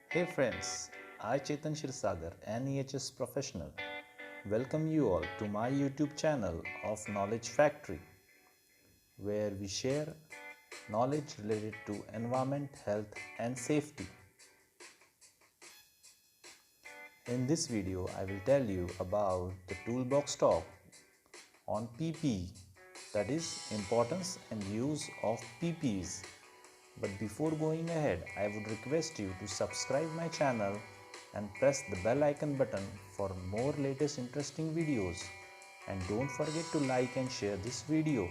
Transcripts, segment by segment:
Hey friends, I Chetan Shirsagar, NEHS professional, welcome you all to my YouTube channel of Knowledge Factory, where we share knowledge related to environment, health and safety. In this video, I will tell you about the toolbox talk on PPE, that is importance and use of PPEs. But before going ahead, I would request you to subscribe my channel and press the bell icon button for more latest interesting videos. And don't forget to like and share this video.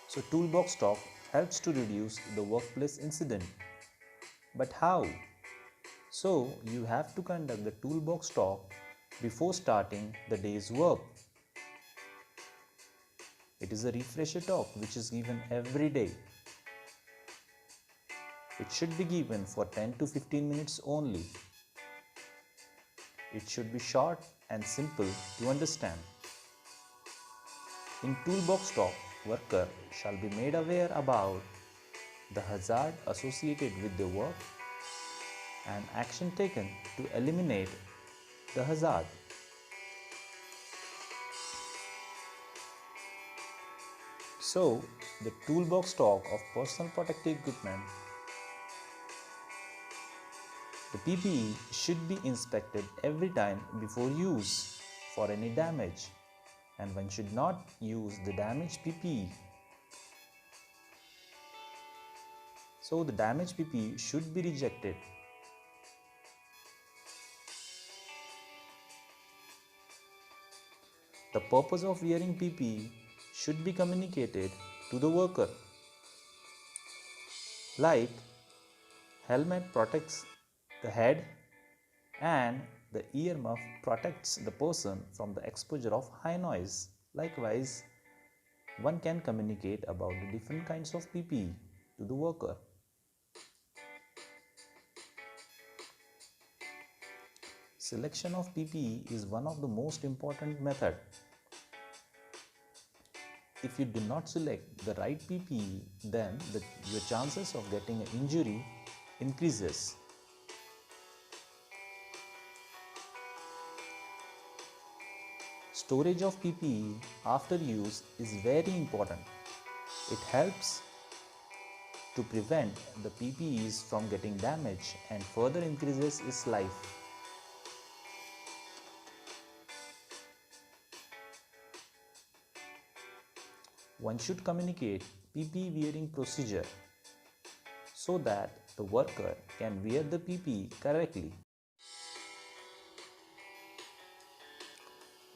So Toolbox Talk helps to reduce the workplace incident. But how? So you have to conduct the Toolbox Talk before starting the day's work. It is a refresher talk which is given every day. It should be given for 10 to 15 minutes only. It should be short and simple to understand. In Toolbox Talk, worker shall be made aware about the hazard associated with the work and action taken to eliminate the hazard. So, the Toolbox Talk of personal protective equipment. The PPE should be inspected every time before use for any damage, and one should not use the damaged PPE. So the damaged PPE should be rejected. The purpose of wearing PPE should be communicated to the worker. Like, helmet protects the head and the earmuff protects the person from the exposure of high noise. Likewise, one can communicate about the different kinds of PPE to the worker. Selection of PPE is one of the most important method. If you do not select the right PPE, then your chances of getting an injury increases. Storage of PPE after use is very important. It helps to prevent the PPEs from getting damaged and further increases its life. One should communicate PPE wearing procedure so that the worker can wear the PPE correctly.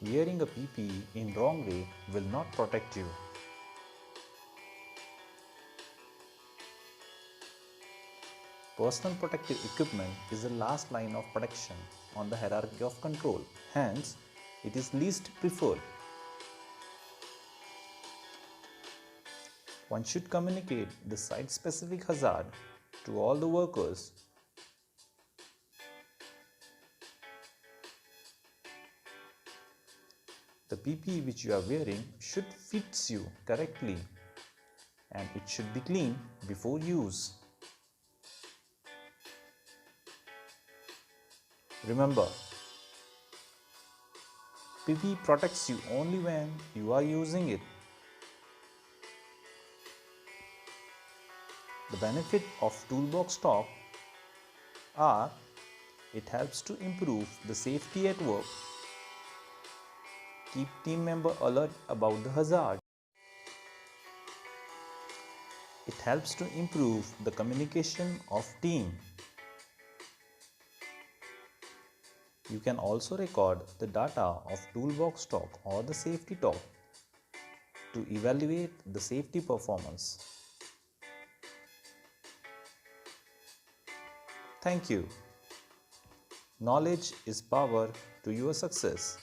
Wearing a PPE in wrong way will not protect you. Personal protective equipment is the last line of protection on the hierarchy of control. Hence, it is least preferred. One should communicate the site-specific hazard to all the workers. The PPE which you are wearing should fit you correctly and it should be clean before use. Remember, PPE protects you only when you are using it. The benefit of Toolbox Talk are it helps to improve the safety at work, keep team member alert about the hazard. It helps to improve the communication of team. You can also record the data of Toolbox Talk or the Safety Talk to evaluate the safety performance. Thank you. Knowledge is power to your success.